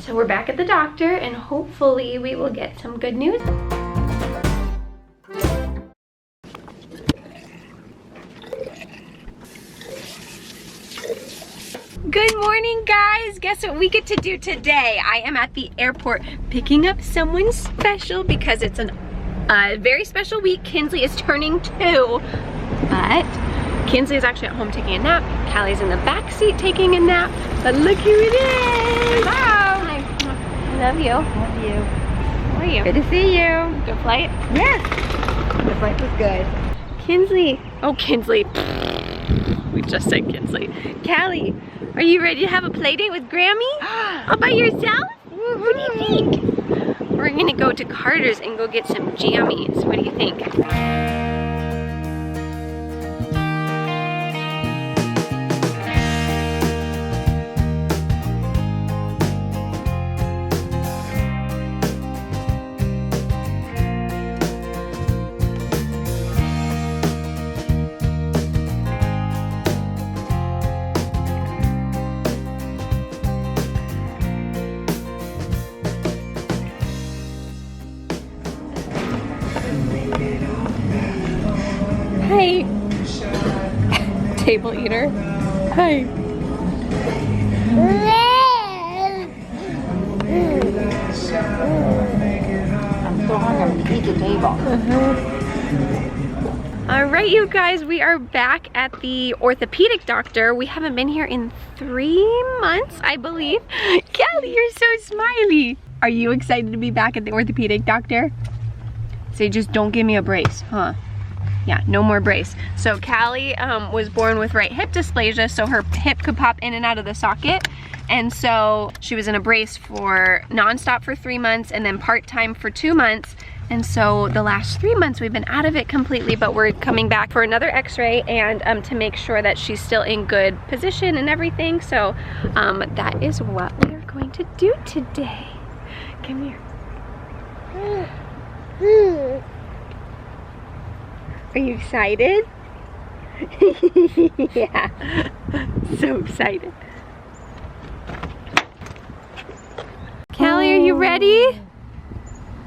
So we're back at the doctor and hopefully we will get some good news. Good morning, guys. Guess what we get to do today? I am at the airport picking up someone special because it's a very special week. Kinsley is turning 2, but Kinsley is actually at home taking a nap. Callie's in the back seat taking a nap, but look who it is. Hello. Hi. I love you. Love you. How are you? Good to see you. Good flight? Yes. The flight was good. Kinsley. Oh, Kinsley. We just said Kinsley. Callie, are you ready to have a play date with Grammy? All by yourself? What do you think? We're gonna go to Carter's and go get some jammies. What do you think? Hi. Table eater. Hi. I'm so hungry. I'm gonna eat the table. All right, you guys, we are back at the orthopedic doctor. We haven't been here in 3 months, I believe. Callie, you're so smiley. Are you excited to be back at the orthopedic doctor? Say, just don't give me a brace, huh? Yeah, no more brace. So Callie was born with right hip dysplasia, so her hip could pop in and out of the socket. And so she was in a brace for nonstop for 3 months and then part-time for 2 months. And so the last 3 months we've been out of it completely, but we're coming back for another x-ray and to make sure that she's still in good position and everything. So that is what we are going to do today. Come here. Are you excited? Yeah, so excited. Callie, are you ready?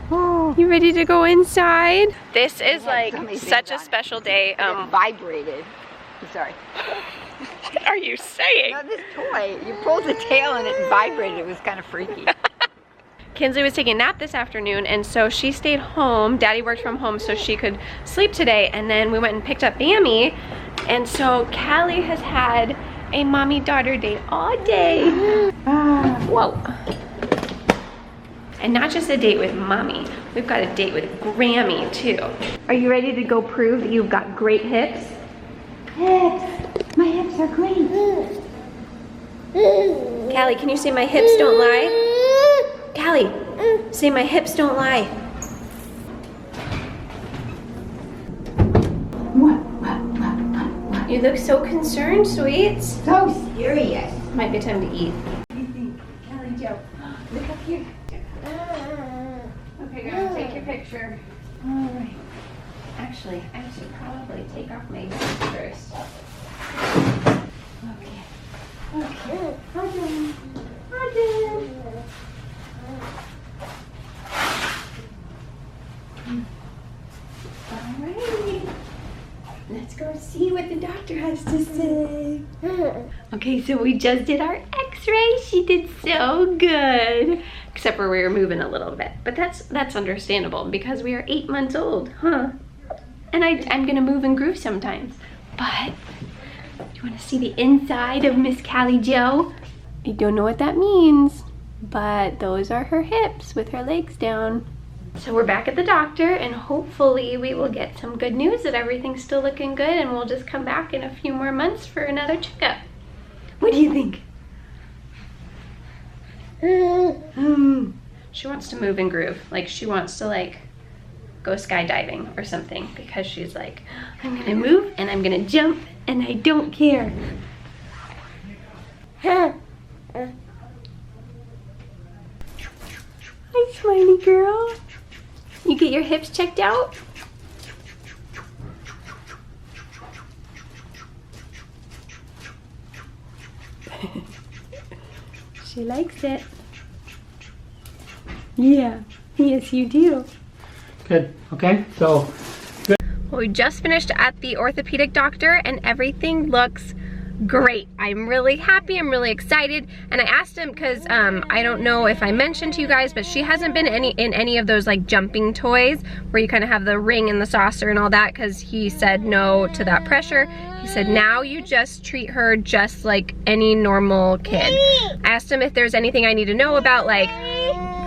You ready to go inside? This is like such a special day. It vibrated. I'm sorry. What are you saying? No, this toy. You pulled the tail and it vibrated. It was kind of freaky. Kinsley was taking a nap this afternoon, and so she stayed home. Daddy worked from home so she could sleep today, and then we went and picked up Bammy, and so Callie has had a mommy-daughter day all day. Whoa. And not just a date with mommy, we've got a date with Grammy too. Are you ready to go prove that you've got great hips? Hips. My hips are great. Callie, can you say my hips don't lie? Callie, say my hips don't lie. What? You look so concerned, sweets. So serious. Might be time to eat. What do you think? Callie, Joe, look up here. Okay, girl, take your picture. All right. Actually, I should probably take off my boots first. Okay. Okay. Hi, Dad. Hi, Dad. Alrighty. Let's go see what the doctor has to say. Okay, so we just did our x-ray. She did so good. Except for we were moving a little bit. But that's understandable because we are 8 months old, huh? And I'm gonna move and groove sometimes. But you wanna see the inside of Miss Callie Joe? I don't know what that means, but those are her hips with her legs down. So we're back at the doctor and hopefully we will get some good news that everything's still looking good and we'll just come back in a few more months for another checkup. What do you think? She wants to move and groove. Like she wants to like go skydiving or something because she's like, I'm gonna move and I'm gonna jump and I don't care. Hi, smiley girl. You get your hips checked out? She likes it. Yeah. Yes, you do. Good. Okay, so Well, we just finished at the orthopedic doctor and everything looks great. I'm really happy, I'm really excited. And I asked him because I don't know if I mentioned to you guys, but she hasn't been in any of those like jumping toys where you kind of have the ring and the saucer and all that, because he said no to that pressure. He said now you just treat her just like any normal kid. I asked him if there's anything I need to know about like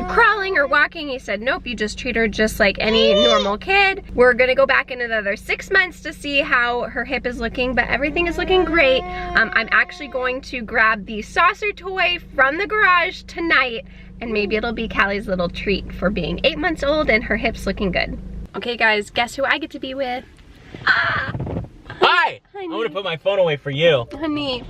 crawling or walking. He said nope, you just treat her just like any normal kid. We're gonna go back in another 6 months to see how her hip is looking, but everything is looking great. I'm actually going to grab the saucer toy from the garage tonight, and maybe it'll be Callie's little treat for being 8 months old and her hips looking good. Okay guys, guess who I get to be with? hi! Honey. I'm gonna put my phone away for you. Honey,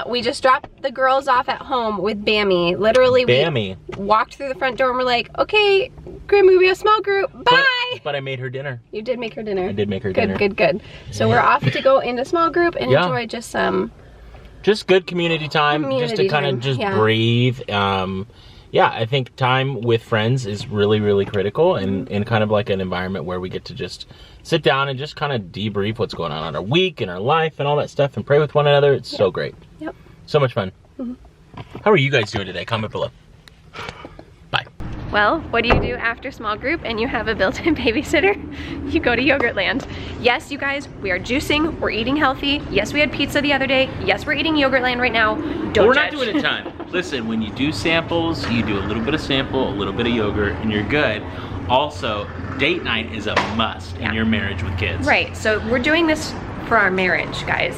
we just dropped the girls off at home with Bammy. Literally, Bammy. we walked through the front door and we're like, okay, Grandma, we have a small group, bye! But I made her dinner. You did make her dinner. I did make her good, dinner. Good, good, good. So we're off to go into small group and enjoy just some... Just good community time, just to kind of just breathe. Yeah, I think time with friends is really, really critical, and in kind of like an environment where we get to just sit down and just kind of debrief what's going on in our week and our life and all that stuff, and pray with one another. It's so great. Yep. So much fun. How are you guys doing today? Comment below. Bye. Well, what do you do after small group and you have a built-in babysitter? You go to Yogurtland. Yes, you guys, we are juicing, we're eating healthy. Yes, we had pizza the other day. Yes, we're eating Yogurtland right now. Don't We're judge. not doing a ton. Listen, when you do samples, you do a little bit of sample, a little bit of yogurt, and you're good. Also, date night is a must in your marriage with kids. Right, so we're doing this for our marriage, guys.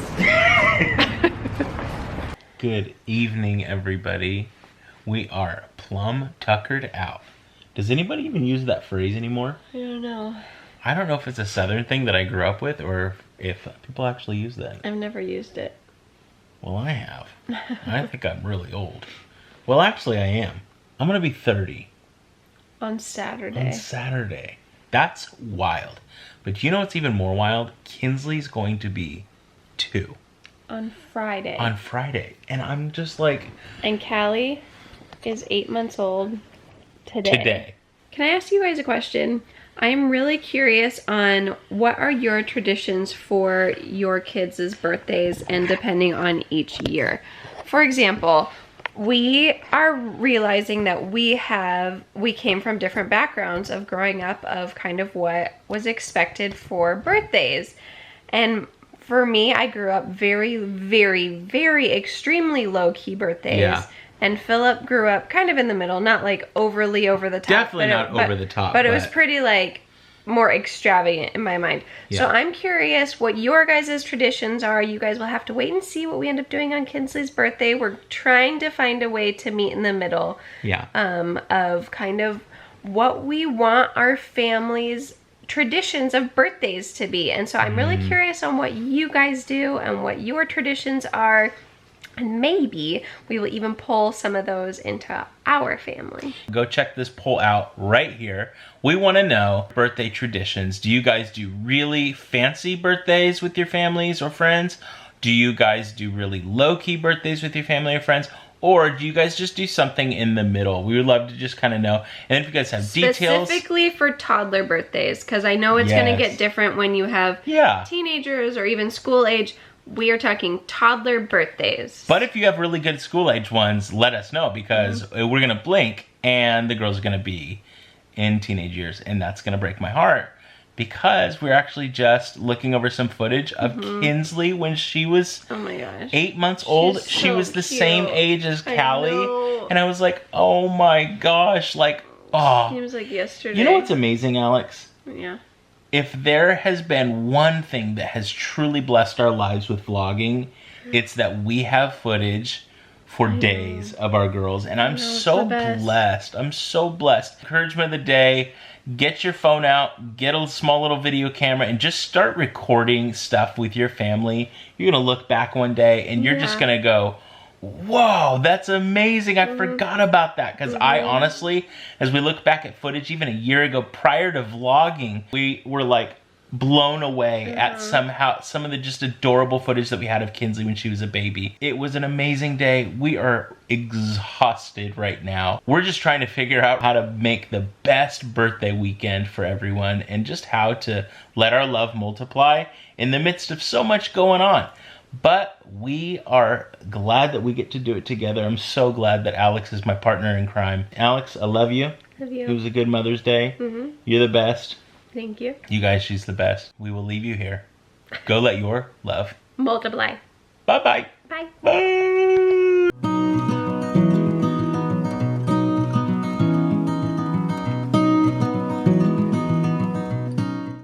Good evening, everybody. We are plumb tuckered out. Does anybody even use that phrase anymore? I don't know. I don't know if it's a Southern thing that I grew up with or if people actually use that. I've never used it. Well, I have. I think I'm really old. Well, actually, I am. I'm going to be 30. On Saturday. On Saturday. That's wild. But you know what's even more wild? Kinsley's going to be 2. On Friday. On Friday. And I'm just like... And Callie is 8 months old today. Can I ask you guys a question? I'm really curious on what are your traditions for your kids' birthdays and depending on each year. For example, we are realizing that we came from different backgrounds of growing up of kind of what was expected for birthdays. And for me, I grew up very, very, very extremely low-key birthdays. Yeah. And Philip grew up kind of in the middle, not like overly over the top. Definitely not over the top. But it was pretty like more extravagant in my mind. Yeah. So I'm curious what your guys' traditions are. You guys will have to wait and see what we end up doing on Kinsley's birthday. We're trying to find a way to meet in the middle. Yeah. Of kind of what we want our family's traditions of birthdays to be. And so I'm really curious on what you guys do and what your traditions are. And maybe we will even pull some of those into our family. Go check this poll out right here. We want to know birthday traditions. Do you guys do really fancy birthdays with your families or friends? Do you guys do really low-key birthdays with your family or friends? Or do you guys just do something in the middle? We would love to just kind of know. And if you guys have details. Specifically for toddler birthdays, because I know it's going to get different when you have teenagers or even school age. We are talking toddler birthdays. But if you have really good school age ones, let us know, because we're going to blink and the girl's going to be in teenage years. And that's going to break my heart, because we're actually just looking over some footage of Kinsley when she was 8 months old. She was the same age as Callie. And I was like, oh my gosh. Like, oh. It was like yesterday. You know what's amazing, Alex? Yeah. If there has been one thing that has truly blessed our lives with vlogging, it's that we have footage for days of our girls. And I'm so blessed. I'm so blessed. Encouragement of the day, get your phone out, get a small little video camera, and just start recording stuff with your family. You're going to look back one day and you're just going to go, whoa, that's amazing. I forgot about that. Because I honestly, as we look back at footage even a year ago prior to vlogging, we were like, blown away at some of the just adorable footage that we had of Kinsley when she was a baby. It was an amazing day. We are exhausted right now. We're just trying to figure out how to make the best birthday weekend for everyone and just how to let our love multiply in the midst of so much going on. But we are glad that we get to do it together. I'm so glad that Alex is my partner in crime. Alex, I love you. Love you. It was a good Mother's Day. You're the best. Thank you. You guys, she's the best. We will leave you here. Go let your love Multiply. Bye-bye. Bye. Bye.